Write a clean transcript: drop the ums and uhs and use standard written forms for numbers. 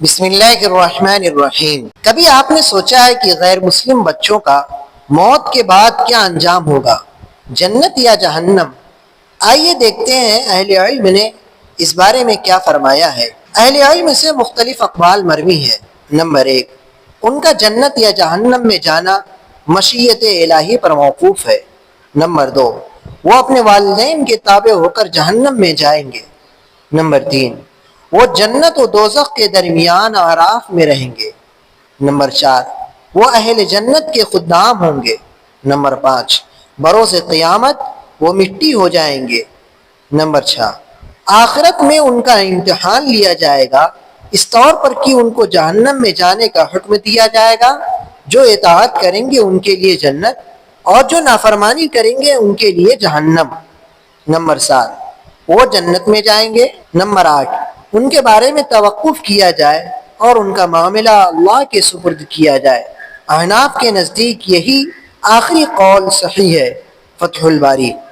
بسم اللہ الرحمن الرحیم۔ کبھی آپ نے سوچا ہے کہ غیر مسلم بچوں کا موت کے بعد کیا انجام ہوگا، جنت یا جہنم؟ آئیے دیکھتے ہیں اہل علم نے اس بارے میں کیا فرمایا ہے۔ اہل علم سے مختلف اقوال مروی ہیں۔ نمبر 1، ان کا جنت یا جہنم میں جانا مشیت الہی پر موقوف ہے۔ نمبر 2، وہ اپنے والدین کے تابع ہو کر جہنم میں جائیں گے۔ نمبر 3، وہ جنت و دوزخ کے درمیان اعراف میں رہیں گے۔ نمبر 4، وہ اہل جنت کے خدام ہوں گے۔ نمبر 5، بروز قیامت وہ مٹی ہو جائیں گے۔ نمبر 6، آخرت میں ان کا امتحان لیا جائے گا، اس طور پر کہ ان کو جہنم میں جانے کا حکم دیا جائے گا۔ جو اطاعت کریں گے ان کے لیے جنت، اور جو نافرمانی کریں گے ان کے لیے جہنم۔ نمبر 7، وہ جنت میں جائیں گے۔ نمبر 8، ان کے بارے میں توقف کیا جائے اور ان کا معاملہ اللہ کے سپرد کیا جائے۔ احناف کے نزدیک یہی آخری قول صحیح ہے۔ فتح الباری۔